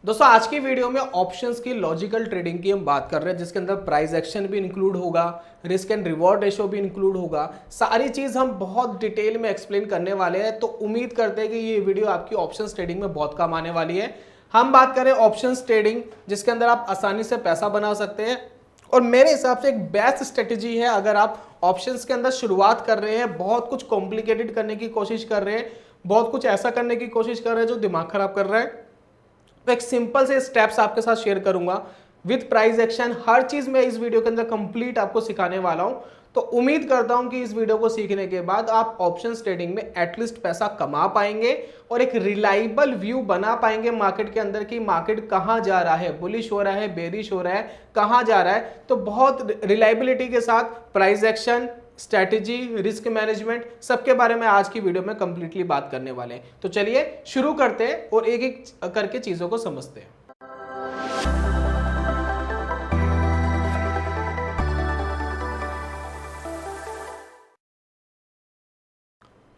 दोस्तों आज की वीडियो में ऑप्शंस की लॉजिकल ट्रेडिंग की हम बात कर रहे हैं, जिसके अंदर प्राइस एक्शन भी इंक्लूड होगा, रिस्क एंड रिवॉर्ड रेशो भी इंक्लूड होगा। सारी चीज हम बहुत डिटेल में एक्सप्लेन करने वाले हैं। तो उम्मीद करते हैं कि ये वीडियो आपकी ऑप्शंस ट्रेडिंग में बहुत काम आने वाली है। हम बात करें ऑप्शंस ट्रेडिंग, जिसके अंदर आप आसानी से पैसा बना सकते हैं और मेरे हिसाब से एक बेस्ट स्ट्रेटेजी है। अगर आप ऑप्शंस के अंदर शुरुआत कर रहे हैं, बहुत कुछ कॉम्प्लिकेटेड करने की कोशिश कर रहे हैं, बहुत कुछ ऐसा करने की कोशिश कर रहे हैं जो दिमाग खराब कर रहा है, तो एक सिंपल से स्टेप्स आपके साथ शेयर करूंगा विद प्राइस एक्शन। हर चीज मैं इस वीडियो के अंदर कंप्लीट आपको सिखाने वाला हूं। तो उम्मीद करता हूं कि इस वीडियो को सीखने के बाद आप ऑप्शंस ट्रेडिंग में एटलीस्ट पैसा कमा पाएंगे और एक रिलायबल व्यू बना पाएंगे मार्केट के अंदर कि मार्केट कहां जा रहा है, बुलिश हो रहा है, बेरिश हो रहा है, कहां जा रहा है। तो बहुत रिलायबिलिटी के साथ price action, strategy, risk management, सबके बारे में आज की वीडियो में कंप्लीटली बात करने वाले हैं। तो चलिए शुरू करते हैं और एक एक करके चीजों को समझते हैं।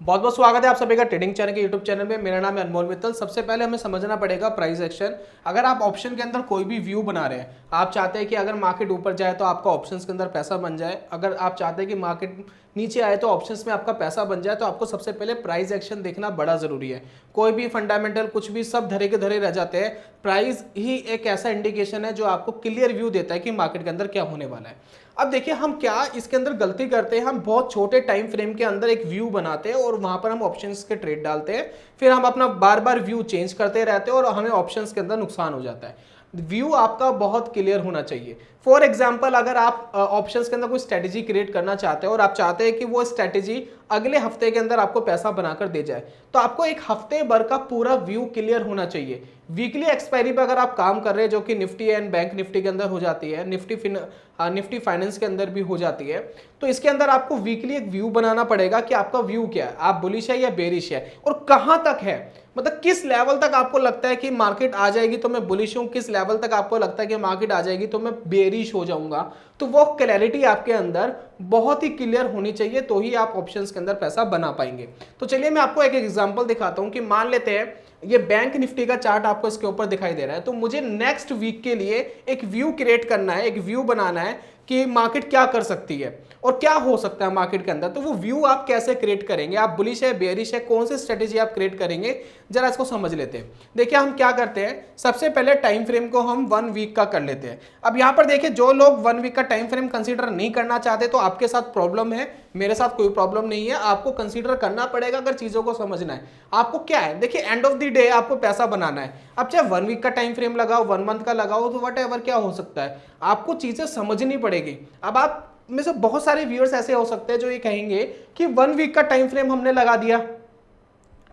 बहुत बहुत स्वागत है आप सभी का ट्रेडिंग चैनल के यूट्यूब चैनल में। मेरा नाम है अनमोल मित्तल। सबसे पहले हमें समझना पड़ेगा प्राइस एक्शन। अगर आप ऑप्शन के अंदर कोई भी व्यू बना रहे हैं, आप चाहते हैं कि अगर मार्केट ऊपर जाए तो आपका ऑप्शंस के अंदर पैसा बन जाए, अगर आप चाहते हैं कि मार्केट नीचे आए तो ऑप्शंस में आपका पैसा बन जाए, तो आपको सबसे पहले प्राइस एक्शन देखना बड़ा जरूरी है। कोई भी फंडामेंटल कुछ भी सब धरे के धरे रह जाते हैं। प्राइस ही एक ऐसा इंडिकेशन है जो आपको क्लियर व्यू देता है कि मार्केट के अंदर क्या होने वाला है। अब देखिए हम क्या इसके अंदर गलती करते हैं, हम बहुत छोटे टाइम फ्रेम के अंदर एक व्यू बनाते हैं और वहां पर हम ऑप्शंस के ट्रेड डालते हैं, फिर हम अपना बार बार व्यू चेंज करते रहते हैं और हमें ऑप्शंस के अंदर नुकसान हो जाता है। व्यू आपका बहुत क्लियर होना चाहिए। फॉर एग्जाम्पल, अगर आप ऑप्शंस के अंदर कोई स्ट्रेटेजी क्रिएट करना चाहते हैं और आप चाहते हैं कि वो स्ट्रेटेजी अगले हफ्ते के अंदर आपको पैसा बनाकर दे जाए, तो आपको एक हफ्ते भर का पूरा व्यू क्लियर होना चाहिए। वीकली एक्सपायरी पर अगर आप काम कर रहे हैं, जो कि निफ्टी एंड बैंक निफ्टी के अंदर हो जाती है, निफ्टी फाइनेंस के अंदर भी हो जाती है, तो इसके अंदर आपको वीकली एक व्यू बनाना पड़ेगा कि आपका व्यू क्या है, आप बुलिश है या बेरिश है और कहां तक है। मतलब किस लेवल तक आपको लगता है कि मार्केट आ जाएगी तो मैं बुलिश हूं, किस लेवल तक आपको लगता है कि मार्केट आ जाएगी तो मैं बेरिश हो जाऊंगा। तो वो क्लैरिटी आपके अंदर बहुत ही क्लियर होनी चाहिए, तो ही आप ऑप्शंस के अंदर पैसा बना पाएंगे। तो चलिए मैं आपको एक एग्जांपल दिखाता हूं कि मान लेते हैं ये बैंक निफ्टी का चार्ट आपको इसके ऊपर दिखाई दे रहा है। तो मुझे नेक्स्ट वीक के लिए एक व्यू क्रिएट करना है, एक व्यू बनाना है कि मार्केट क्या कर सकती है और क्या हो सकता है मार्केट के अंदर। तो वो व्यू आप कैसे क्रिएट करेंगे, आप बुलिश है, बेयरिश है, कौन सी स्ट्रेटेजी आप क्रिएट करेंगे, जरा इसको समझ लेते हैं। देखिए हम क्या करते हैं, सबसे पहले टाइम फ्रेम को हम 1 वीक का कर लेते हैं। अब यहां पर देखिए जो लोग 1 वीक का टाइम फ्रेम कंसीडर नहीं करना चाहते तो आपके साथ प्रॉब्लम है, मेरे साथ कोई प्रॉब्लम नहीं है। आपको कंसीडर करना पड़ेगा अगर चीजों को समझना है। आपको क्या है, देखिए एंड ऑफ द डे आपको पैसा बनाना है। अब चाहे 1 वीक का टाइम फ्रेम लगाओ, 1 मंथ का लगाओ, तो वट एवर क्या हो सकता है, आपको चीजें समझनी पड़ेगी। अब आप में से बहुत सारे व्यूअर्स ऐसे हो सकते हैं जो ये कहेंगे कि 1 वीक का टाइम फ्रेम हमने लगा दिया,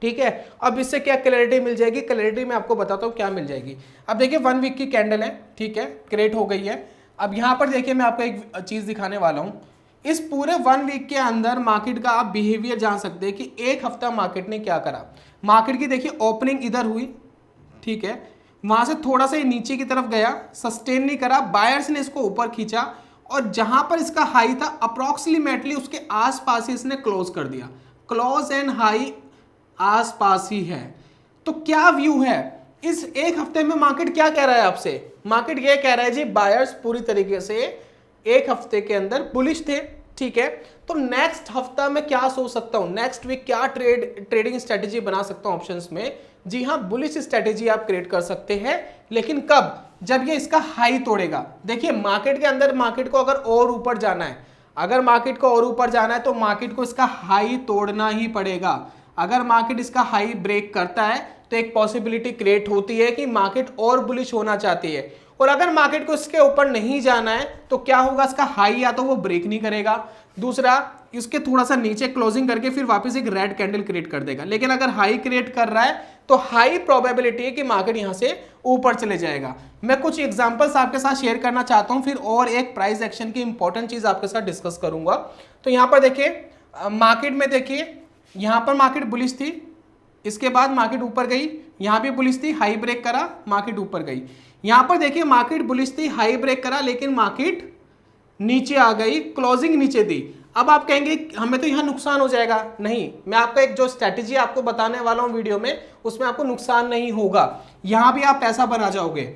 ठीक है, अब इससे क्या क्लैरिटी मिल जाएगी। क्लैरिटी मैं आपको बताता हूं क्या मिल जाएगी। अब देखिए 1 वीक की कैंडल है, ठीक है, क्रिएट हो गई है। अब यहां पर देखिए मैं आपको एक चीज दिखाने वाला हूं। इस पूरे 1 वीक के अंदर मार्केट का आप बिहेवियर जान सकते हैं कि एक हफ्ता मार्केट ने क्या करा। मार्केट की देखिए ओपनिंग इधर हुई, ठीक है, वहां से थोड़ा सा नीचे की तरफ गया, सस्टेन नहीं करा, बायर्स ने इसको ऊपर खींचा और जहां पर इसका हाई था अप्रोक्सीमेटली उसके आसपास ही इसने क्लोज कर दिया। क्लोज एंड हाई आसपास ही है। तो क्या व्यू है इस एक हफ्ते में, मार्केट क्या कह रहा है आपसे, मार्केट ये कह रहा है जी बायर्स पूरी तरीके से एक हफ्ते के अंदर बुलिश थे, ठीक है। तो नेक्स्ट हफ्ता में क्या सोच सकता हूं, नेक्स्ट वीक क्या ट्रेडिंग स्ट्रेटेजी बना सकता हूं ऑप्शंस में। जी हां, बुलिश स्ट्रेटेजी आप क्रिएट कर सकते हैं, लेकिन कब, जब ये इसका हाई तोड़ेगा। देखिए मार्केट के अंदर मार्केट को अगर और ऊपर जाना है, अगर मार्केट को और ऊपर जाना है तो मार्केट को इसका हाई तोड़ना ही पड़ेगा। अगर मार्केट इसका हाई ब्रेक करता है तो एक पॉसिबिलिटी क्रिएट होती है कि मार्केट और बुलिश होना चाहती है, और अगर मार्केट को इसके ऊपर नहीं जाना है तो क्या होगा, इसका हाई या तो वो ब्रेक नहीं करेगा, दूसरा इसके थोड़ा सा नीचे क्लोजिंग करके फिर वापस एक रेड कैंडल क्रिएट कर देगा। लेकिन अगर हाई क्रिएट कर रहा है तो हाई प्रोबेबिलिटी है कि मार्केट यहां से ऊपर चले जाएगा। मैं कुछ एग्जांपल्स आपके साथ शेयर करना चाहता हूं, फिर और एक प्राइस एक्शन की इंपॉर्टेंट चीज आपके साथ डिस्कस करूंगा। तो यहां पर देखिए मार्केट में, देखिए यहां पर मार्केट बुलिश थी, इसके बाद मार्केट ऊपर गई, यहां भी बुलिश थी, हाई ब्रेक करा, मार्केट ऊपर गई। यहां पर देखिए मार्केट बुलिश थी, हाई ब्रेक करा, लेकिन मार्केट नीचे आ गई, क्लोजिंग नीचे थी। अब आप कहेंगे हमें तो यहाँ नुकसान हो जाएगा, नहीं, मैं आपका एक जो स्ट्रैटेजी आपको बताने वाला हूँ वीडियो में, उसमें आपको नुकसान नहीं होगा, यहाँ भी आप पैसा बना जाओगे।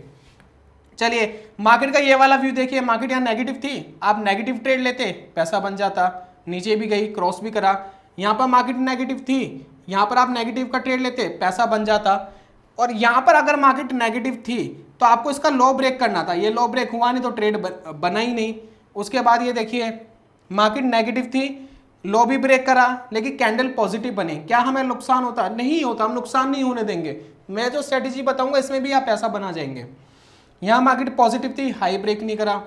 चलिए मार्केट का ये वाला व्यू देखिए, मार्केट यहाँ नेगेटिव थी, आप नेगेटिव ट्रेड लेते पैसा बन जाता, नीचे भी गई क्रॉस भी करा, यहाँ पर मार्केट नेगेटिव थी, यहाँ पर आप नेगेटिव का ट्रेड लेते पैसा बन जाता, और यहाँ पर अगर मार्केट नेगेटिव थी तो आपको इसका लो ब्रेक करना था, ये लो ब्रेक हुआ नहीं तो ट्रेड बना ही नहीं। उसके बाद ये देखिए मार्केट नेगेटिव थी, लो भी ब्रेक करा, लेकिन कैंडल पॉजिटिव बने, क्या हमें नुकसान होता? नहीं होता, हम नुकसान नहीं होने देंगे। मैं जो स्ट्रेटेजी बताऊंगा इसमें भी आप पैसा बना जाएंगे। यहाँ मार्केट पॉजिटिव थी, हाई ब्रेक नहीं करा,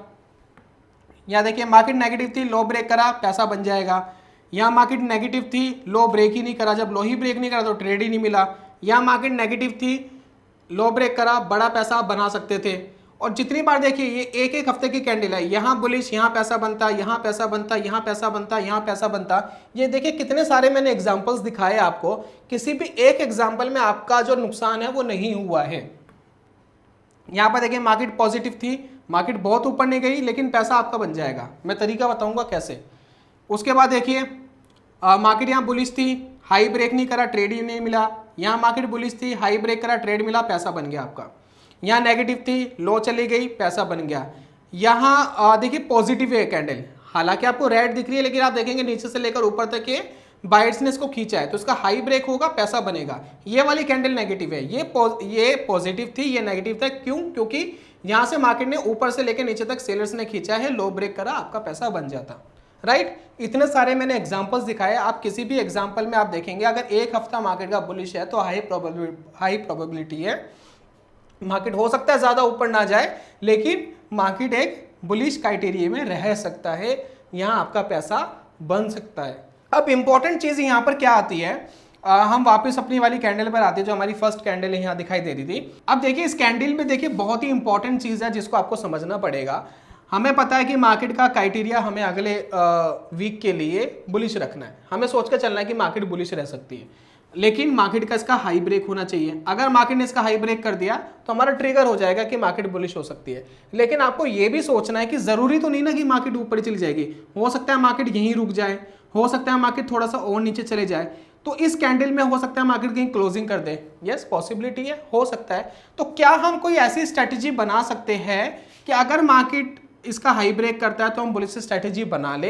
यहाँ देखिए मार्केट नेगेटिव थी, लो ब्रेक करा, पैसा बन जाएगा। यहाँ मार्केट नेगेटिव थी, लो ब्रेक ही नहीं करा, जब लो ही ब्रेक नहीं करा तो ट्रेड ही नहीं मिला। यहाँ मार्केट नेगेटिव थी, लो ब्रेक करा, बड़ा पैसा आप बना सकते थे। और जितनी बार देखिए ये एक एक हफ्ते की कैंडल है, यहाँ बुलिश, यहाँ पैसा बनता, यहाँ पैसा बनता, यहाँ पैसा बनता, यहाँ पैसा बनता। ये देखिए कितने सारे मैंने एग्जांपल्स दिखाए आपको, किसी भी एक एग्जांपल में आपका जो नुकसान है वो नहीं हुआ है। यहाँ पर देखिए मार्केट पॉजिटिव थी, मार्केट बहुत ऊपर नहीं गई, लेकिन पैसा आपका बन जाएगा, मैं तरीका बताऊंगा कैसे। उसके बाद देखिए मार्केट यहाँ बुलिश थी, हाई ब्रेक नहीं करा, ट्रेड ही नहीं मिला। यहाँ मार्केट बुलिश थी, हाई ब्रेक करा, ट्रेड मिला, पैसा बन गया आपका। यहाँ नेगेटिव थी, लो चली गई, पैसा बन गया। यहाँ देखिए पॉजिटिव है कैंडल, हालांकि आपको रेड दिख रही है, लेकिन आप देखेंगे नीचे से लेकर ऊपर तक के बायर्स ने इसको खींचा है, तो इसका हाई ब्रेक होगा, पैसा बनेगा। ये वाली कैंडल नेगेटिव है, ये पॉजिटिव थी, ये नेगेटिव था। क्यों? क्योंकि यहाँ से मार्केट ने ऊपर से लेकर नीचे तक सेलर्स ने खींचा है, लो ब्रेक करा, आपका पैसा बन जाता। राइट, इतने सारे मैंने एग्जांपल्स दिखाए, आप किसी भी एग्जांपल में आप देखेंगे अगर एक हफ्ता मार्केट का बुलिश है तो हाई प्रोबेबिलिटी है मार्केट हो सकता है ज्यादा ऊपर ना जाए, लेकिन मार्केट एक बुलिश क्राइटेरिया में रह सकता है, यहाँ आपका पैसा बन सकता है। अब इंपॉर्टेंट चीज यहाँ पर क्या आती है, हम वापस अपनी वाली कैंडल पर आते हैं, जो हमारी फर्स्ट कैंडल यहाँ दिखाई दे रही थी। अब देखिए इस कैंडल में देखिए बहुत ही इंपॉर्टेंट चीज है जिसको आपको समझना पड़ेगा। हमें पता है कि मार्केट का क्राइटेरिया हमें अगले वीक के लिए बुलिश रखना है, हमें सोच कर चलना है कि मार्केट बुलिश रह सकती है, लेकिन मार्केट का इसका हाई ब्रेक होना चाहिए। अगर मार्केट ने इसका हाई ब्रेक कर दिया तो हमारा ट्रिगर हो जाएगा कि मार्केट बुलिश हो सकती है। लेकिन आपको यह भी सोचना है कि जरूरी तो नहीं ना कि मार्केट ऊपर चली जाएगी, हो सकता है मार्केट यहीं रुक जाए, हो सकता है मार्केट थोड़ा सा और नीचे चले जाए, तो इस कैंडल में हो सकता है मार्केट कहीं क्लोजिंग कर दे। यस, पॉसिबिलिटी है, हो सकता है। तो क्या हम कोई ऐसी स्ट्रेटेजी बना सकते हैं कि अगर मार्केट इसका हाई ब्रेक करता है तो हम बुलिश स्ट्रेटेजी बना ले,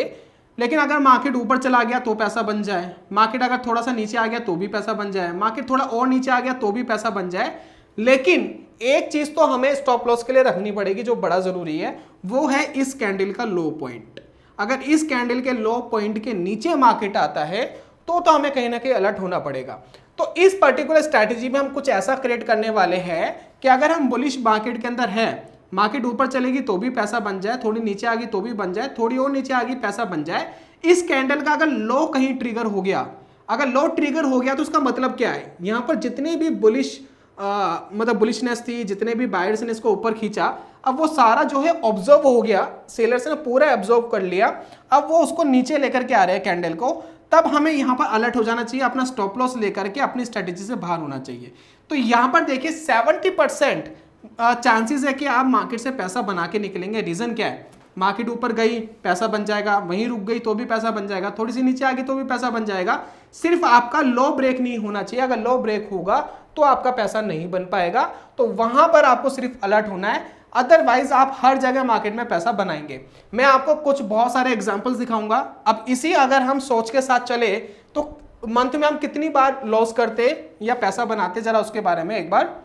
लेकिन अगर मार्केट ऊपर चला गया तो पैसा बन जाए, मार्केट अगर थोड़ा सा नीचे आ गया तो भी पैसा बन जाए, मार्केट थोड़ा और नीचे आ गया तो भी पैसा बन जाए। लेकिन एक चीज तो हमें स्टॉप लॉस के लिए रखनी पड़ेगी जो बड़ा जरूरी है, वो है इस कैंडल का लो पॉइंट। अगर इस कैंडल के लो पॉइंट के नीचे मार्केट आता है तो हमें कहीं ना कहीं अलर्ट होना पड़ेगा। तो इस पर्टिकुलर स्ट्रैटेजी में हम कुछ ऐसा क्रिएट करने वाले हैं कि अगर हम बुलिश मार्केट के अंदर है, मार्केट ऊपर चलेगी तो भी पैसा बन जाए, थोड़ी नीचे आ गई तो भी बन जाए, थोड़ी और नीचे आ गई पैसा बन जाए। इस कैंडल का अगर लो कहीं ट्रिगर हो गया, अगर लो ट्रिगर हो गया तो उसका मतलब क्या है, यहां पर जितने भी बुलिश मतलब बुलिशनेस थी, जितने भी बायर्स ने इसको ऊपर खींचा, अब वो सारा जो है ऑब्जर्व हो गया, सेलर्स ने पूरा ऑब्जर्व कर लिया, अब वो उसको नीचे लेकर के आ रहे हैं कैंडल को। तब हमें यहां पर अलर्ट हो जाना चाहिए, अपना स्टॉप लॉस लेकर के अपनी स्ट्रेटेजी से बाहर होना चाहिए। तो यहां पर देखिए 70% चांसेस है कि आप मार्केट से पैसा बना के निकलेंगे। रीजन क्या है, मार्केट ऊपर गई पैसा बन जाएगा, वहीं रुक गई तो भी पैसा बन जाएगा, थोड़ी सी नीचे आ गई तो भी पैसा बन जाएगा। सिर्फ आपका लो ब्रेक नहीं होना चाहिए, अगर लो ब्रेक होगा तो आपका पैसा नहीं बन पाएगा। तो वहां पर आपको सिर्फ अलर्ट होना है, अदरवाइज आप हर जगह मार्केट में पैसा बनाएंगे। मैं आपको कुछ बहुत सारे एग्जांपल्स दिखाऊंगा। अब इसी अगर हम सोच के साथ चले तो मंथ में हम कितनी बार लॉस करते या पैसा बनाते, जरा उसके बारे में एक बार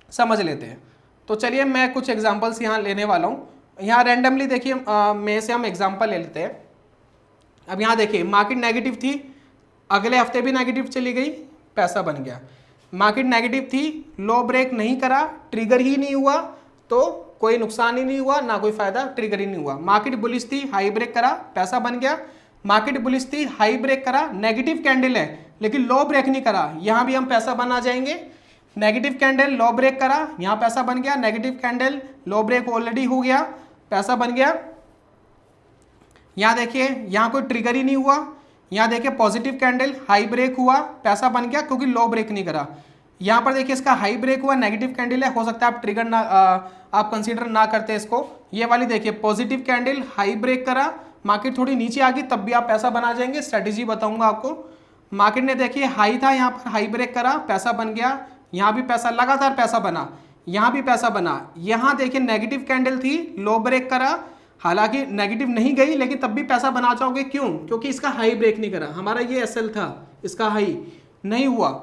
समझ लेते हैं। तो चलिए मैं कुछ एग्जांपल्स यहाँ लेने वाला हूँ। यहाँ रैंडमली देखिए में से हम एग्जांपल ले लेते हैं। अब यहाँ देखिए मार्केट नेगेटिव थी, अगले हफ्ते भी नेगेटिव चली गई, पैसा बन गया। मार्केट नेगेटिव थी, लो ब्रेक नहीं करा, ट्रिगर ही नहीं हुआ, तो कोई नुकसान ही नहीं हुआ, ना कोई फायदा, ट्रिगर ही नहीं हुआ। मार्केट बुलिश थी, हाई ब्रेक करा, पैसा बन गया। मार्केट बुलिश थी, हाई ब्रेक करा, नेगेटिव कैंडल है लेकिन लो ब्रेक नहीं करा, यहाँ भी हम पैसा बना जाएंगे। नेगेटिव कैंडल लो ब्रेक करा, यहाँ पैसा बन गया। नेगेटिव कैंडल लो ब्रेक ऑलरेडी हो गया, पैसा बन गया। यहाँ देखिए यहाँ कोई ट्रिगर ही नहीं हुआ। यहाँ देखिए पॉजिटिव कैंडल, हाई ब्रेक हुआ, पैसा बन गया क्योंकि लो ब्रेक नहीं करा। यहाँ पर देखिए इसका हाई ब्रेक हुआ, नेगेटिव कैंडल है, हो सकता है आप ट्रिगर ना आप कंसीडर ना करते इसको। ये वाली देखिए पॉजिटिव कैंडल, हाई ब्रेक करा, मार्केट थोड़ी नीचे आ गई तब भी आप पैसा बना जाएंगे। स्ट्रेटेजी बताऊंगा आपको। मार्केट ने देखिए हाई था, यहाँ पर हाई ब्रेक करा, पैसा बन गया, यहाँ भी पैसा, लगातार पैसा बना, यहाँ भी पैसा बना, यहाँ देखिए नेगेटिव कैंडल थी, लो ब्रेक करा, हालांकि नेगेटिव नहीं गई लेकिन तब भी पैसा बना जाओगे। क्यों? क्योंकि इसका हाई ब्रेक नहीं करा। हमारा ये एसएल था, इसका हाई नहीं हुआ।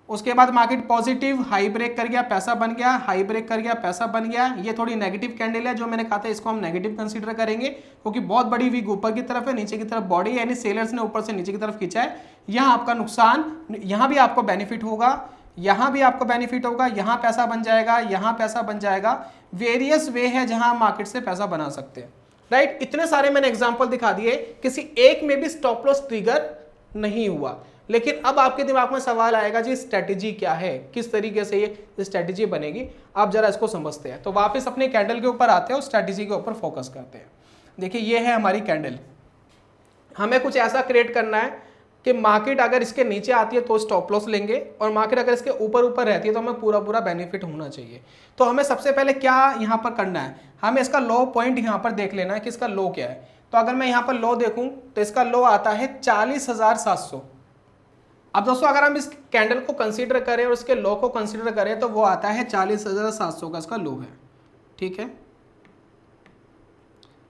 उसके बाद मार्केट पॉजिटिव, हाई ब्रेक कर गया, पैसा बन गया, हाई ब्रेक कर गया, पैसा बन गया। ये थोड़ी नेगेटिव कैंडल है, जो मैंने कहा था इसको हम नेगेटिव कंसीडर करेंगे क्योंकि बहुत बड़ी वीक ऊपर की तरफ है, नीचे की तरफ बॉडी, यानी सेलर्स ने ऊपर से नीचे की तरफ खींचा है। यहाँ आपका नुकसान, यहाँ भी आपको बेनिफिट होगा, यहाँ भी आपको बेनिफिट होगा, यहाँ पैसा बन जाएगा, यहाँ पैसा बन जाएगा। वेरियस वे है जहाँ हम मार्केट से पैसा बना सकते हैं, राइट। इतने सारे मैंने एग्जांपल दिखा दिए, किसी एक में भी स्टॉप लॉस ट्रिगर नहीं हुआ। लेकिन अब आपके दिमाग में सवाल आएगा जी स्ट्रेटेजी क्या है, किस तरीके से ये स्ट्रेटेजी बनेगी, आप जरा इसको समझते हैं। तो वापस अपने कैंडल के ऊपर आते हैं और स्ट्रेटेजी के ऊपर फोकस करते हैं। देखिए ये है हमारी कैंडल, हमें कुछ ऐसा क्रिएट करना है कि मार्केट अगर इसके नीचे आती है तो स्टॉप लॉस लेंगे, और मार्केट अगर इसके ऊपर ऊपर रहती है तो हमें पूरा पूरा बेनिफिट होना चाहिए। तो हमें सबसे पहले क्या यहाँ पर करना है, हमें इसका लो पॉइंट यहाँ पर देख लेना है कि इसका लो क्या है। तो अगर मैं यहाँ पर लो देखूँ तो इसका लो आता है 40,700। अब दोस्तों अगर हम इस कैंडल को कंसीडर करें और इसके लो को कंसीडर करें तो वो आता है 40,700 का इसका लो है, ठीक है।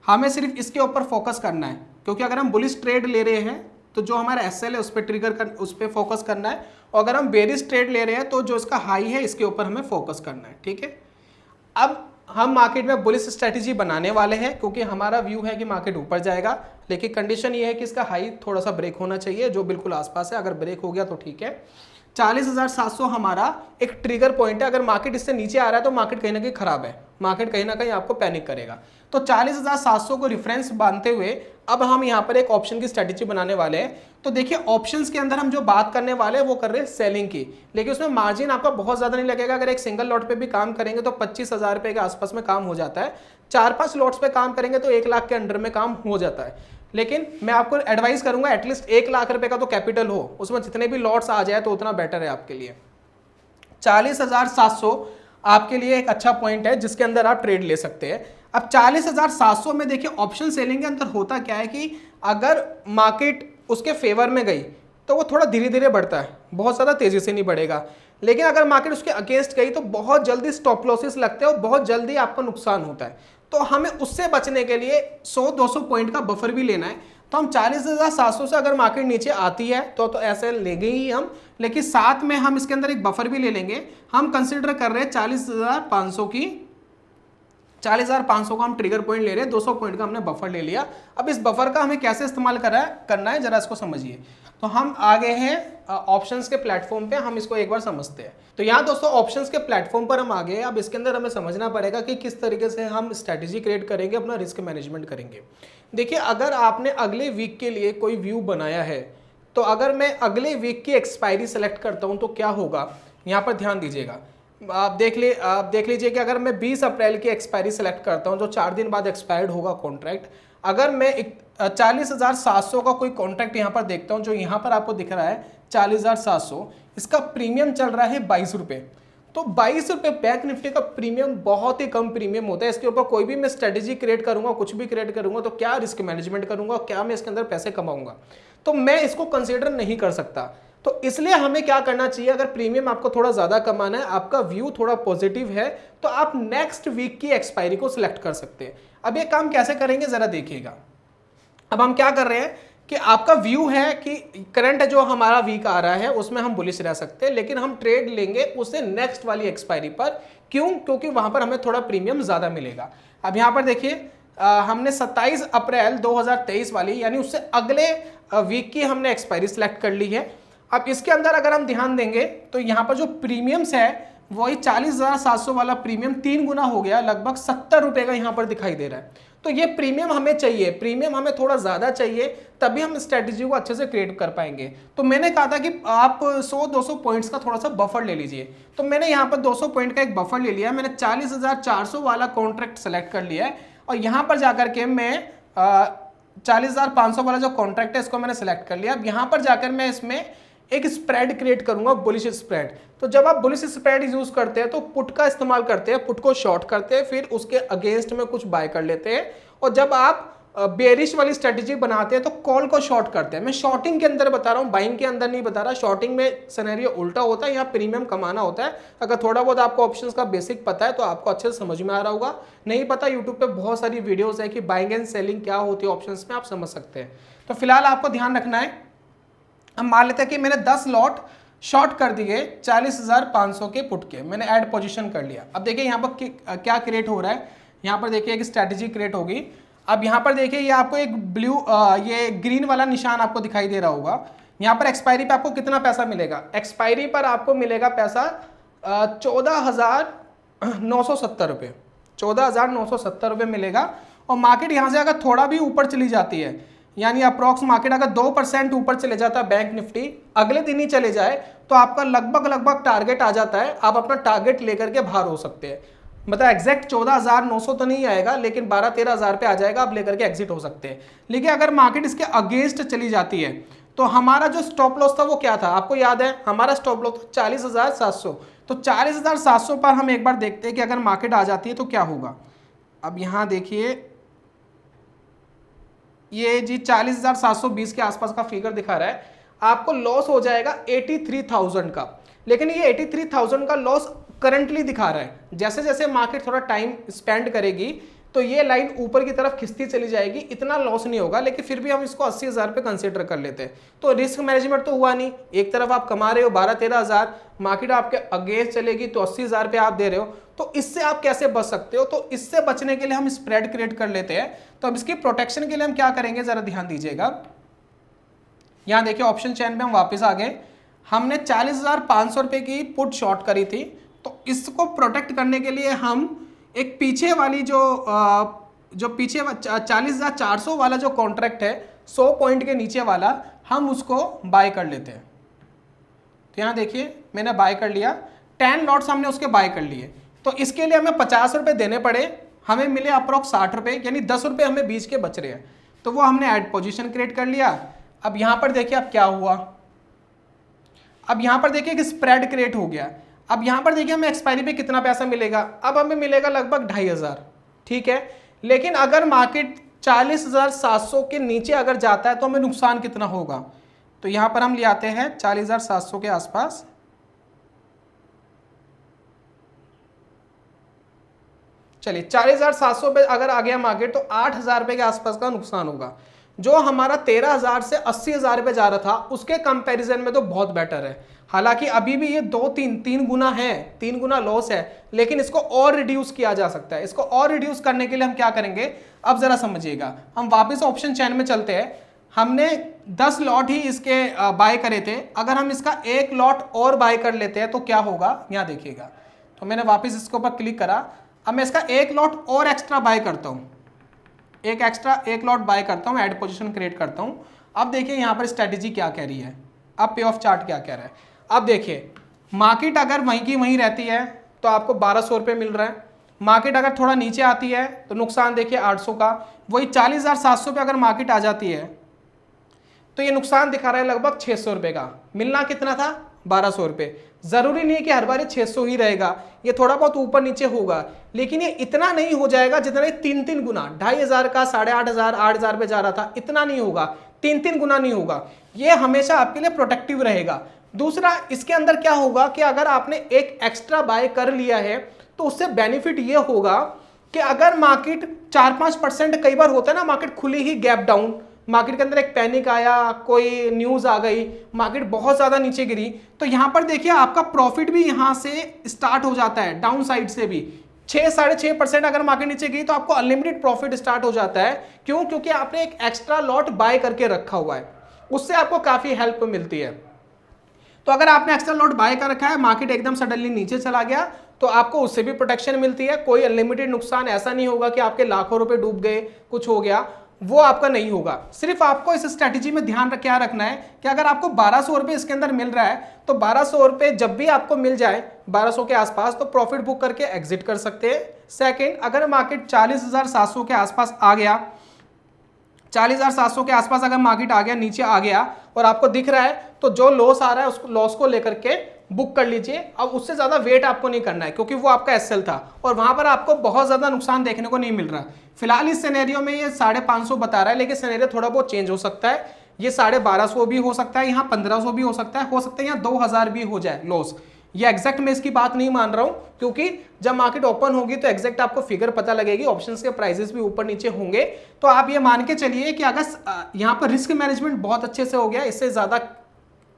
हमें सिर्फ इसके ऊपर फोकस करना है, क्योंकि अगर हम बुलिश ट्रेड ले रहे हैं तो जो हमारा एसएल है उस पर उस पर फोकस करना है, और अगर हम बेरिश ट्रेड ले रहे हैं तो जो इसका हाई है इसके ऊपर हमें फोकस करना है, ठीक है। अब हम मार्केट में बुलिश स्ट्रेटेजी बनाने वाले हैं, क्योंकि हमारा व्यू है कि मार्केट ऊपर जाएगा, लेकिन कंडीशन ये है कि इसका हाई थोड़ा सा ब्रेक होना चाहिए, जो बिल्कुल आसपास है। अगर ब्रेक हो गया तो ठीक है। 40,700 हमारा एक ट्रिगर पॉइंट है। अगर मार्केट इससे नीचे आ रहा है तो मार्केट कहीं ना कहीं खराब है, मार्केट कहीं ना कहीं आपको पैनिक करेगा। तो 40,700 को रिफरेंस बांधते हुए अब हम यहाँ पर एक ऑप्शन की स्ट्रेटेजी बनाने वाले हैं। तो देखिए ऑप्शंस के अंदर हम जो बात करने वाले हैं वो कर रहे हैं सेलिंग की, लेकिन उसमें मार्जिन आपका बहुत ज्यादा नहीं लगेगा। अगर एक सिंगल लॉट पे भी काम करेंगे तो 25,000 रुपए के आसपास में काम हो जाता है। 4-5 लॉट्स पे काम करेंगे तो 1 लाख के अंडर में काम हो जाता है। लेकिन मैं आपको एडवाइस करूंगा एटलीस्ट 1 लाख रुपए का तो कैपिटल हो, उसमें जितने भी लॉट्स आ जाए तो उतना बेटर है आपके लिए। 40,700 आपके लिए एक अच्छा पॉइंट है जिसके अंदर आप ट्रेड ले सकते हैं। अब 40,700 में देखिए ऑप्शन सेलिंग के अंदर होता क्या है कि अगर मार्केट उसके फेवर में गई तो वो थोड़ा धीरे धीरे बढ़ता है, बहुत ज़्यादा तेज़ी से नहीं बढ़ेगा। लेकिन अगर मार्केट उसके अगेंस्ट गई तो बहुत जल्दी स्टॉप लॉसेस लगते हैं और बहुत जल्दी आपको नुकसान होता है। तो हमें उससे बचने के लिए 100-200 पॉइंट का बफर भी लेना है। तो हम 40,700 से अगर मार्केट नीचे आती है तो ऐसे लेंगे ही हम, लेकिन साथ में हम इसके अंदर एक बफर भी ले लेंगे। हम कंसिडर कर रहे हैं 40,500 की, 40,500 का हम ट्रिगर पॉइंट ले रहे हैं, 200 पॉइंट का हमने बफर ले लिया। अब इस बफर का हमें कैसे इस्तेमाल करना है जरा इसको समझिए। तो हम आगे हैं ऑप्शंस के प्लेटफॉर्म पे, हम इसको एक बार समझते हैं। तो यहाँ दोस्तों ऑप्शंस के प्लेटफॉर्म पर हम आ गए। अब इसके अंदर हमें समझना पड़ेगा कि किस तरीके से हम स्ट्रैटेजी क्रिएट करेंगे, अपना रिस्क मैनेजमेंट करेंगे। देखिए अगर आपने अगले वीक के लिए कोई व्यू बनाया है तो अगर मैं अगले वीक की एक्सपायरी सेलेक्ट करता हूँ तो क्या होगा, यहाँ पर ध्यान दीजिएगा। आप देख लीजिए कि अगर मैं 20 अप्रैल की एक्सपायरी सेलेक्ट करता हूँ जो 4 दिन बाद एक्सपायर्ड होगा कॉन्ट्रैक्ट, अगर मैं 40,700 का कोई कॉन्ट्रैक्ट यहाँ पर देखता हूँ जो यहाँ पर आपको दिख रहा है 40,700, इसका प्रीमियम चल रहा है 22 रुपये। तो 22 रुपये बैंक निफ्टी का प्रीमियम बहुत ही कम प्रीमियम होता है। इसके ऊपर कोई भी मैं स्ट्रेटेजी क्रिएट करूंगा, कुछ भी क्रिएट करूंगा तो क्या रिस्क मैनेजमेंट करूंगा, क्या मैं इसके अंदर पैसे कमाऊंगा, तो मैं इसको कंसीडर नहीं कर सकता। तो इसलिए हमें क्या करना चाहिए, अगर प्रीमियम आपको थोड़ा ज्यादा कमाना है, आपका व्यू थोड़ा पॉजिटिव है, तो आप नेक्स्ट वीक की एक्सपायरी को सिलेक्ट कर सकते हैं। अब ये काम कैसे करेंगे जरा देखिएगा। अब हम क्या कर रहे हैं कि आपका व्यू है कि करंट जो हमारा वीक आ रहा है उसमें हम बुलिश रह सकते हैं, लेकिन हम ट्रेड लेंगे उससे नेक्स्ट वाली एक्सपायरी पर। क्यों? क्योंकि वहां पर हमें थोड़ा प्रीमियम ज्यादा मिलेगा। अब यहां पर देखिए हमने 27 अप्रैल 2023 वाली यानी उससे अगले वीक की हमने एक्सपायरी सिलेक्ट कर ली है। अब इसके अंदर अगर हम ध्यान देंगे तो यहाँ पर जो प्रीमियम्स है वही 40,700 वाला प्रीमियम 3 गुना हो गया, लगभग 70 रुपए का यहाँ पर दिखाई दे रहा है। तो ये प्रीमियम हमें चाहिए, प्रीमियम हमें थोड़ा ज्यादा चाहिए, तभी हम स्ट्रेटेजी को अच्छे से क्रिएट कर पाएंगे। तो मैंने कहा था कि आप 100-200 पॉइंट्स का थोड़ा सा बफर ले लीजिए। तो मैंने यहाँ पर 200 पॉइंट का एक बफर ले लिया, मैंने 40,400 वाला कॉन्ट्रैक्ट सेलेक्ट कर लिया है, और यहाँ पर जाकर के मैं 40,500 वाला जो कॉन्ट्रैक्ट है इसको मैंने सेलेक्ट कर लिया। अब यहाँ पर जाकर मैं इसमें एक स्प्रेड क्रिएट करूंगा, बुलिश स्प्रेड। तो जब आप बुलिश स्प्रेड यूज करते हैं तो पुट का इस्तेमाल करते हैं, पुट को शॉर्ट करते हैं, फिर उसके अगेंस्ट में कुछ बाय कर लेते हैं, और जब आप बेरिश वाली स्ट्रेटेजी बनाते हैं तो कॉल को शॉर्ट करते हैं। मैं शॉर्टिंग के अंदर बता रहा हूँ, बाइंग के अंदर नहीं बता रहा। शॉर्टिंग में सिनेरियो उल्टा होता है, यहाँ प्रीमियम कमाना होता है। अगर थोड़ा बहुत आपको ऑप्शंस का बेसिक पता है तो आपको अच्छे से समझ में आ रहा होगा। नहीं पता, यूट्यूब पे बहुत सारी वीडियोस है कि बाइंग एंड सेलिंग क्या होती है ऑप्शंस में, आप समझ सकते हैं। तो फिलहाल आपको ध्यान रखना है, हम मान लेते हैं कि मैंने 10 लॉट शॉर्ट कर दिए 40,500 के पुट के, मैंने ऐड पोजीशन कर लिया। अब देखिए यहाँ पर क्या क्रिएट हो रहा है, यहाँ पर देखिए एक स्ट्रैटेजी क्रिएट होगी। अब यहाँ पर देखिए ये आपको एक ये ग्रीन वाला निशान आपको दिखाई दे रहा होगा। यहाँ पर एक्सपायरी पे आपको कितना पैसा मिलेगा, एक्सपायरी पर आपको मिलेगा पैसा 14,970 रुपये, 14,970 रुपये मिलेगा। और मार्केट यहाँ से अगर थोड़ा भी ऊपर चली जाती है, यानी अप्रॉक्स मार्केट अगर 2% ऊपर चले जाता है बैंक निफ्टी, अगले दिन ही चले जाए, तो आपका लगभग टारगेट आ जाता है। आप अपना टारगेट लेकर के बाहर हो सकते हैं। मतलब एग्जैक्ट 14,900 तो नहीं आएगा, लेकिन 12-13,000 पे आ जाएगा, आप लेकर के एग्जिट हो सकते हैं। लेकिन अगर मार्केट इसके अगेंस्ट चली जाती है तो हमारा जो स्टॉप लॉस था वो क्या था, आपको याद है, हमारा स्टॉप लॉस था 40,700। तो 40,700 पर हम एक बार देखते हैं कि अगर मार्केट आ जाती है तो क्या होगा। अब यहाँ देखिए ये जी 40,720 के आसपास का फिगर दिखा रहा है, आपको लॉस हो जाएगा 83,000 का। लेकिन ये 83,000 का लॉस करंटली दिखा रहा है। जैसे जैसे मार्केट थोड़ा टाइम स्पेंड करेगी तो ये लाइन ऊपर की तरफ खिंचती चली जाएगी, इतना लॉस नहीं होगा। लेकिन फिर भी हम इसको 80,000 पे कंसीडर कर लेते हैं। तो रिस्क मैनेजमेंट तो हुआ नहीं, एक तरफ आप कमा रहे हो 12-13,000, मार्केट आपके अगेंस्ट चलेगी तो 80,000 पे आप दे रहे हो। तो इससे आप कैसे बच सकते हो, तो इससे बचने के लिए हम स्प्रेड क्रिएट कर लेते हैं। तो अब इसकी प्रोटेक्शन के लिए हम क्या करेंगे, जरा ध्यान दीजिएगा। यहां देखिए ऑप्शन चेन में हम वापस आ गए, हमने 40,500 रुपए की पुट शॉर्ट करी थी। तो इसको प्रोटेक्ट करने के लिए हम एक पीछे वाली जो पीछे 40,400 वाला जो कॉन्ट्रैक्ट है 100 पॉइंट के नीचे वाला, हम उसको बाय कर लेते हैं। तो यहाँ देखिए मैंने बाय कर लिया, 10 लॉट्स हमने उसके बाय कर लिए। तो इसके लिए हमें 50 रुपये देने पड़े, हमें मिले अप्रॉक्स 60 रुपये, यानी 10 रुपये हमें बीच के बच रहे हैं। तो वो हमने ऐड पोजीशन क्रिएट कर लिया। अब यहाँ पर देखिए अब क्या हुआ, अब यहाँ पर देखिए कि स्प्रेड क्रिएट हो गया। अब यहाँ पर देखिए हमें एक्सपायरी पे कितना पैसा मिलेगा, अब हमें मिलेगा लगभग 2,500, ठीक है। लेकिन अगर मार्केट 40,700 के नीचे अगर जाता है तो हमें नुकसान कितना होगा, तो यहाँ पर हम ले आते हैं 40,700 के आसपास। चलिए 40,700 पे अगर आ गया मार्केट तो 8,000 रुपये के आसपास का नुकसान होगा। जो हमारा 13,000 से 80,000 रुपये जा रहा था उसके कंपैरिजन में तो बहुत बेटर है। हालांकि अभी भी ये 2-3 गुना है, 3 गुना लॉस है, लेकिन इसको और रिड्यूस किया जा सकता है। इसको और रिड्यूस करने के लिए हम क्या करेंगे, अब जरा समझिएगा। हम वापस ऑप्शन चेन में चलते हैं। हमने 10 लॉट ही इसके बाय करे थे, अगर हम इसका 1 लॉट और बाय कर लेते हैं तो क्या होगा, यहाँ देखिएगा। तो मैंने वापस इसके ऊपर क्लिक करा, अब मैं इसका 1 लॉट और एक्स्ट्रा बाय करता हूँ, एक लॉट बाय करता हूँ, ऐड पोजीशन क्रिएट करता हूँ। अब देखिए यहाँ पर स्ट्रेटेजी क्या कह रही है, अब पे ऑफ चार्ट क्या कह रहा है। अब देखिए मार्केट अगर वहीं की वहीं रहती है तो आपको 1,200 रुपये मिल रहा है। मार्केट अगर थोड़ा नीचे आती है तो नुकसान देखिए 800 का। वही 40,700 पे अगर मार्केट आ जाती है तो ये नुकसान दिखा रहा है लगभग 600 रुपये का। मिलना कितना था, 1,200 रुपये। जरूरी नहीं है कि हर बार 600 ही रहेगा, ये थोड़ा बहुत ऊपर नीचे होगा, लेकिन ये इतना नहीं हो जाएगा जितना 3 गुना, 2,500 का 8,500 8,000 पे जा रहा था, इतना नहीं होगा, 3 गुना नहीं होगा। ये हमेशा आपके लिए प्रोटेक्टिव रहेगा। दूसरा इसके अंदर क्या होगा कि अगर आपने एक एक्स्ट्रा बाय कर लिया है तो उससे बेनिफिट ये होगा कि अगर मार्केट 4-5% कई बार होता है ना, मार्केट खुली ही गैप डाउन, मार्केट के अंदर एक पैनिक आया, कोई न्यूज आ गई, मार्केट बहुत ज्यादा नीचे गिरी, तो यहां पर देखिए आपका प्रॉफिट भी यहां से स्टार्ट हो जाता है, डाउन साइड से भी 6-6.5% अगर मार्केट नीचे गई तो आपको अनलिमिटेड प्रॉफिट स्टार्ट हो जाता है। क्यों, क्योंकि आपने एक एक्स्ट्रा लॉट बाय करके रखा हुआ है, उससे आपको काफी हेल्प मिलती है। तो अगर आपने एक्स्ट्रा लॉट बाय कर रखा है, मार्केट एकदम सडनली नीचे चला गया तो आपको उससे भी प्रोटेक्शन मिलती है। कोई अनलिमिटेड नुकसान ऐसा नहीं होगा कि आपके लाखों रुपए डूब गए, कुछ हो गया, वो आपका नहीं होगा। सिर्फ आपको इस स्ट्रेटेजी में ध्यान क्या रखना है कि अगर आपको 1,200 रुपये इसके अंदर मिल रहा है तो 1,200 रुपये जब भी आपको मिल जाए 1,200 के आसपास तो प्रॉफिट बुक करके एग्जिट कर सकते हैं। सेकेंड, अगर मार्केट 40,700 के आसपास आ गया, 40,700 के आसपास अगर मार्केट आ गया, नीचे आ गया और आपको दिख रहा है, तो जो लॉस आ रहा है उस लॉस को लेकर के बुक कर लीजिए। अब उससे ज़्यादा वेट आपको नहीं करना है क्योंकि वो आपका एसएल था और वहाँ पर आपको बहुत ज़्यादा नुकसान देखने को नहीं मिल रहा। फिलहाल इस सिनेरियो में ये 550 बता रहा है, लेकिन सिनेरियो थोड़ा बहुत चेंज हो सकता है। ये 1250 भी हो सकता है, यहाँ 1500 भी हो सकता है यहाँ 2000 भी हो जाए लॉस। ये एग्जैक्ट मैं इसकी बात नहीं मान रहा हूं क्योंकि जब मार्केट ओपन होगी तो एग्जैक्ट आपको फिगर पता लगेगी, ऑप्शंस के प्राइसेस भी ऊपर नीचे होंगे। तो आप ये मान के चलिए कि अगर यहाँ पर रिस्क मैनेजमेंट बहुत अच्छे से हो गया, इससे ज़्यादा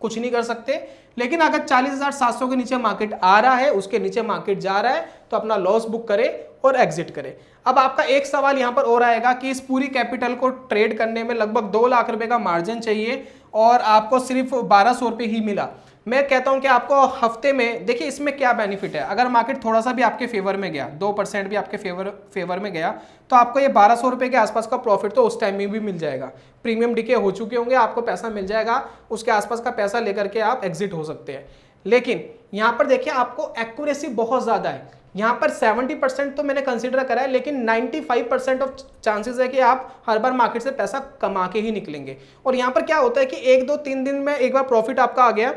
कुछ नहीं कर सकते। लेकिन अगर 40,700 के नीचे मार्केट आ रहा है, उसके नीचे मार्केट जा रहा है, तो अपना लॉस बुक करे और एग्जिट करे। अब आपका एक सवाल यहां पर और आएगा कि इस पूरी कैपिटल को ट्रेड करने में लगभग 2 लाख रुपए का मार्जिन चाहिए और आपको सिर्फ 1200 रुपये ही मिला। मैं कहता हूं कि आपको हफ्ते में, देखिए इसमें क्या बेनिफिट है, अगर मार्केट थोड़ा सा भी आपके फेवर में गया, 2% भी आपके फेवर में गया, तो आपको ये 1200 रुपये के आसपास का प्रॉफिट तो उस टाइम में भी मिल जाएगा। प्रीमियम डीके हो चुके होंगे, आपको पैसा मिल जाएगा, उसके आसपास का पैसा लेकर के आप एग्जिट हो सकते हैं। लेकिन यहाँ पर देखिए आपको एक्यूरेसी बहुत ज़्यादा है। यहाँ पर 70% तो मैंने कंसीडर करा है, लेकिन 95% ऑफ चांसेस है कि आप हर बार मार्केट से पैसा कमा के ही निकलेंगे। और यहाँ पर क्या होता है कि 1, 2, 3 दिन में एक बार प्रॉफिट आपका आ गया,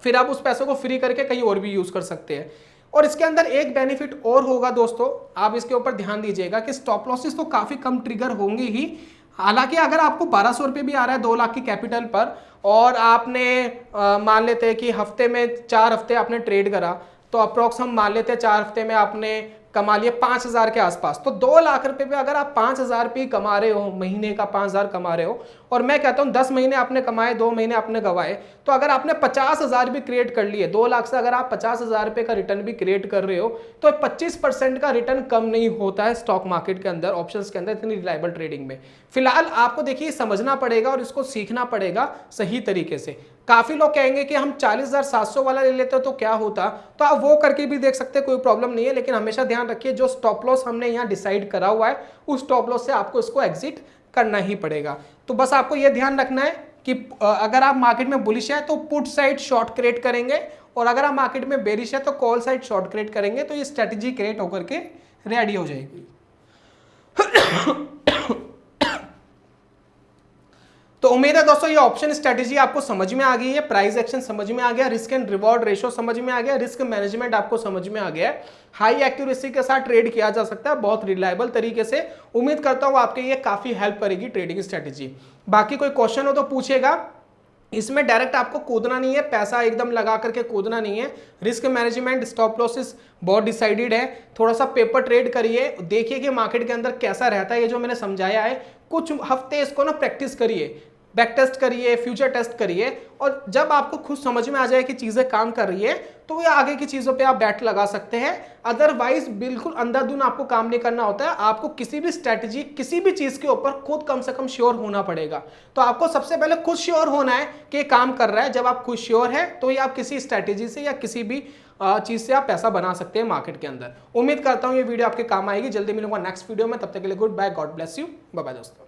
फिर आप उस पैसे को फ्री करके कहीं और भी यूज कर सकते हैं। और इसके अंदर एक बेनिफिट और होगा दोस्तों, आप इसके ऊपर ध्यान दीजिएगा कि स्टॉप लॉसेस तो काफी कम ट्रिगर होंगे ही। हालांकि अगर आपको 1200 रुपये भी आ रहा है 2 लाख की कैपिटल पर और आपने मान लेते हैं कि हफ्ते में 4 हफ्ते आपने ट्रेड करा, तो अप्रोक्स हम मान लेते हैं 4 हफ्ते में आपने कमा लिए 5000 के आसपास। तो 2 लाख रुपए पे अगर आप 5000 रुपये कमा रहे हो, महीने का 5000 कमा रहे हो, और मैं कहता हूं 10 महीने आपने कमाए, 2 महीने आपने गवाए, तो अगर आपने 50,000 भी क्रिएट कर लिए, 2 लाख से अगर आप 50,000 रुपये का रिटर्न भी क्रिएट कर रहे हो, तो 25% का रिटर्न कम नहीं होता है स्टॉक मार्केट के अंदर, ऑप्शंस के अंदर, इतनी रिलायबल ट्रेडिंग में। फिलहाल आपको देखिए समझना पड़ेगा और इसको सीखना पड़ेगा सही तरीके से। काफी लोग कहेंगे कि हम 40,700 वाला ले लेते तो क्या होता, तो आप वो करके भी देख सकते हैं, कोई प्रॉब्लम नहीं है। लेकिन हमेशा ध्यान रखिए जो स्टॉप लॉस हमने यहाँ डिसाइड करा हुआ है, उस स्टॉप लॉस से आपको इसको एग्जिट करना ही पड़ेगा। तो बस आपको यह ध्यान रखना है कि अगर आप मार्केट में बुलिश है तो पुट साइड शॉर्ट क्रिएट करेंगे, और अगर आप मार्केट में बेरिश है तो कॉल साइड शॉर्ट क्रिएट करेंगे, तो ये स्ट्रेटेजी क्रिएट होकर के रेडी हो जाएगी। तो उम्मीद है दोस्तों ये ऑप्शन स्ट्रेटेजी आपको समझ में आ गई है, प्राइस एक्शन समझ में आ गया, रिस्क एंड रिवॉर्ड रेशो समझ में आ गया, रिस्क मैनेजमेंट आपको समझ में आ गया है। हाई एक्यूरेसी के साथ ट्रेड किया जा सकता है बहुत रिलायबल तरीके से। उम्मीद करता हूं आपके ये काफी हेल्प करेगी ट्रेडिंग स्ट्रेटेजी। बाकी कोई क्वेश्चन हो तो पूछेगा। इसमें डायरेक्ट आपको कूदना नहीं है, पैसा एकदम लगा करके कूदना नहीं है। रिस्क मैनेजमेंट, स्टॉप लॉसेस बहुत डिसाइडेड है। थोड़ा सा पेपर ट्रेड करिए, देखिए कि मार्केट के अंदर कैसा रहता है। ये जो मैंने समझाया है, कुछ हफ्ते इसको ना प्रैक्टिस करिए, बैक टेस्ट करिए, फ्यूचर टेस्ट करिए, और जब आपको खुद समझ में आ जाए कि चीजें काम कर रही है, तो ये आगे की चीजों पे आप बैट लगा सकते हैं। अदरवाइज बिल्कुल अंधाधुन आपको काम नहीं करना होता है। आपको किसी भी स्ट्रैटेजी, किसी भी चीज के ऊपर खुद कम से कम श्योर होना पड़ेगा। तो आपको सबसे पहले खुद श्योर होना है कि ये काम कर रहा है। जब आप खुद श्योर है तो ये आप किसी स्ट्रैटेजी से या किसी भी चीज से आप पैसा बना सकते हैं मार्केट के अंदर। उम्मीद करता हूं ये वीडियो आपके काम आएगी। जल्दी मिलूंगा नेक्स्ट वीडियो में, तब तक के लिए goodbye, God bless you, bye bye दोस्तों।